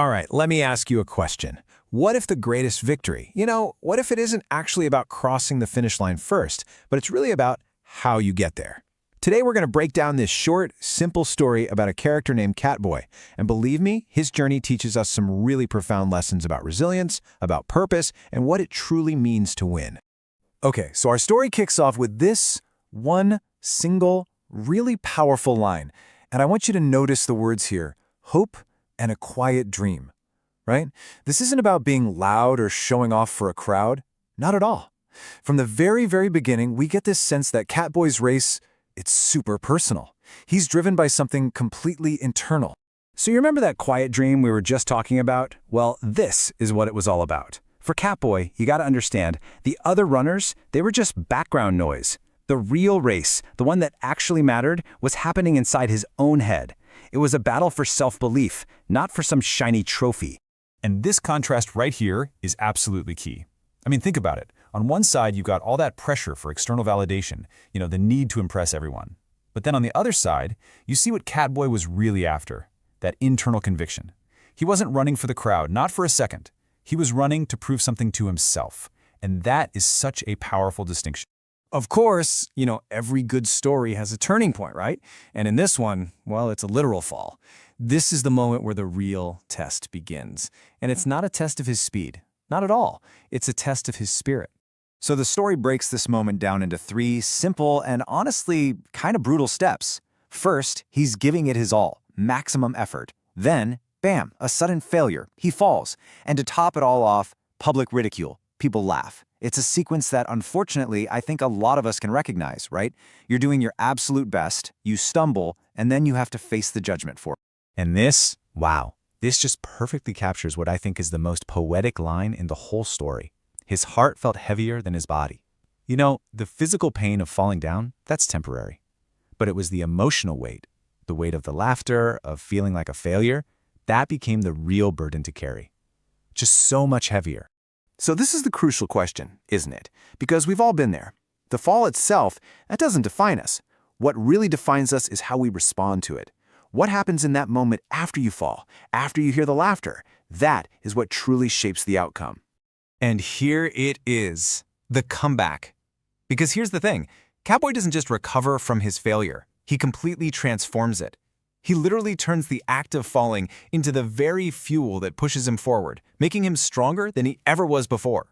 All right, let me ask you a question. What if the greatest victory, what if it isn't actually about crossing the finish line first, but it's really about how you get there? Today we're going to break down this short, simple story about a character named Catboy. And believe me, his journey teaches us some really profound lessons about resilience, about purpose, and what it truly means to win. Okay, so our story kicks off with this one single, really powerful line. And I want you to notice the words here, hope and a quiet dream, right? This isn't about being loud or showing off for a crowd. Not at all. From the very, very beginning, we get this sense that Catboy's race, it's super personal. He's driven by something completely internal. So you remember that quiet dream we were just talking about? Well, this is what it was all about. For Catboy, you gotta understand, the other runners, they were just background noise. The real race, the one that actually mattered, was happening inside his own head. It was a battle for self-belief, not for some shiny trophy. And this contrast right here is absolutely key. I mean, think about it. On one side, you've got all that pressure for external validation, the need to impress everyone. But then on the other side, you see what Catboy was really after, that internal conviction. He wasn't running for the crowd, not for a second. He was running to prove something to himself. And that is such a powerful distinction. Of course, every good story has a turning point, right? And in this one, well, it's a literal fall. This is the moment where the real test begins. And it's not a test of his speed. Not at all. It's a test of his spirit. So the story breaks this moment down into three simple and honestly kind of brutal steps. First, he's giving it his all, maximum effort. Then, bam, a sudden failure. He falls. And to top it all off, public ridicule. People laugh. It's a sequence that, unfortunately, I think a lot of us can recognize, right? You're doing your absolute best, you stumble, and then you have to face the judgment for it. And this, wow, this just perfectly captures what I think is the most poetic line in the whole story. His heart felt heavier than his body. The physical pain of falling down, that's temporary. But it was the emotional weight, the weight of the laughter, of feeling like a failure, that became the real burden to carry. Just so much heavier. So this is the crucial question, isn't it? Because we've all been there. The fall itself, that doesn't define us. What really defines us is how we respond to it. What happens in that moment after you fall, after you hear the laughter? That is what truly shapes the outcome. And here it is, the comeback. Because here's the thing, Catboy doesn't just recover from his failure. He completely transforms it. He literally turns the act of falling into the very fuel that pushes him forward, making him stronger than he ever was before.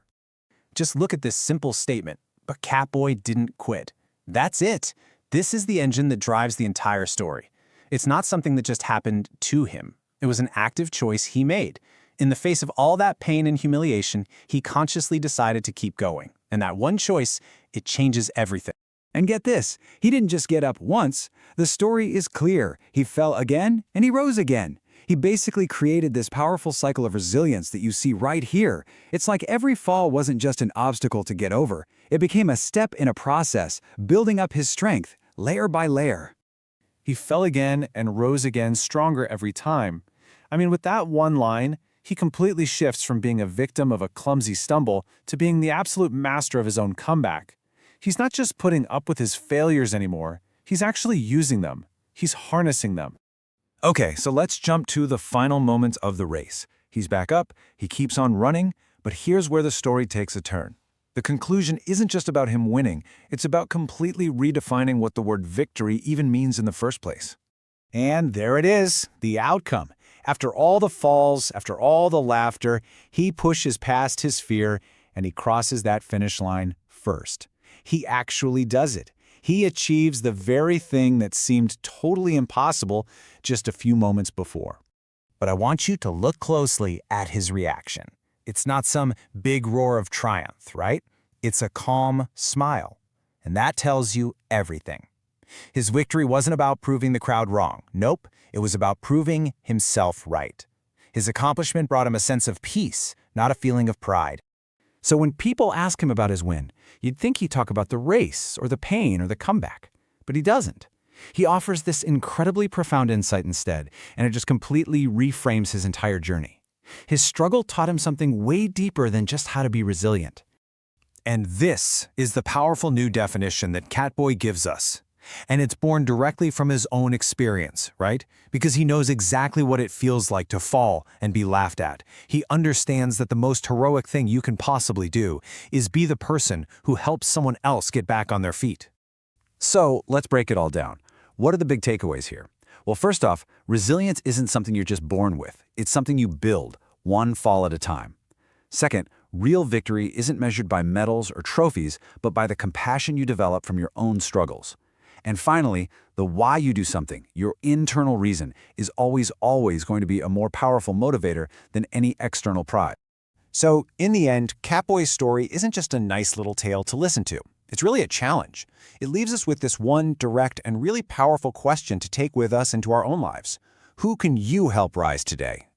Just look at this simple statement, but Catboy didn't quit. That's it. This is the engine that drives the entire story. It's not something that just happened to him. It was an active choice he made. In the face of all that pain and humiliation, he consciously decided to keep going. And that one choice, it changes everything. And get this, he didn't just get up once. The story is clear. He fell again, and he rose again. He basically created this powerful cycle of resilience that you see right here. It's like every fall wasn't just an obstacle to get over. It became a step in a process, building up his strength, layer by layer. He fell again and rose again, stronger every time. I mean, with that one line, he completely shifts from being a victim of a clumsy stumble to being the absolute master of his own comeback. He's not just putting up with his failures anymore, he's actually using them. He's harnessing them. Okay, so let's jump to the final moments of the race. He's back up, he keeps on running, but here's where the story takes a turn. The conclusion isn't just about him winning, it's about completely redefining what the word victory even means in the first place. And there it is, the outcome. After all the falls, after all the laughter, he pushes past his fear and he crosses that finish line first. He actually does it. He achieves the very thing that seemed totally impossible just a few moments before. But I want you to look closely at his reaction. It's not some big roar of triumph, right? It's a calm smile. And that tells you everything. His victory wasn't about proving the crowd wrong. Nope, it was about proving himself right. His accomplishment brought him a sense of peace, not a feeling of pride. So when people ask him about his win, you'd think he'd talk about the race or the pain or the comeback, but he doesn't. He offers this incredibly profound insight instead, and it just completely reframes his entire journey. His struggle taught him something way deeper than just how to be resilient. And this is the powerful new definition that Catboy gives us. And it's born directly from his own experience, right? Because he knows exactly what it feels like to fall and be laughed at. He understands that the most heroic thing you can possibly do is be the person who helps someone else get back on their feet. So let's break it all down. What are the big takeaways here? Well, first off, resilience isn't something you're just born with. It's something you build, one fall at a time. Second, real victory isn't measured by medals or trophies, but by the compassion you develop from your own struggles. And finally, the why you do something, your internal reason, is always going to be a more powerful motivator than any external prize. So, in the end, Catboy's story isn't just a nice little tale to listen to. It's really a challenge. It leaves us with this one direct and really powerful question to take with us into our own lives. Who can you help rise today?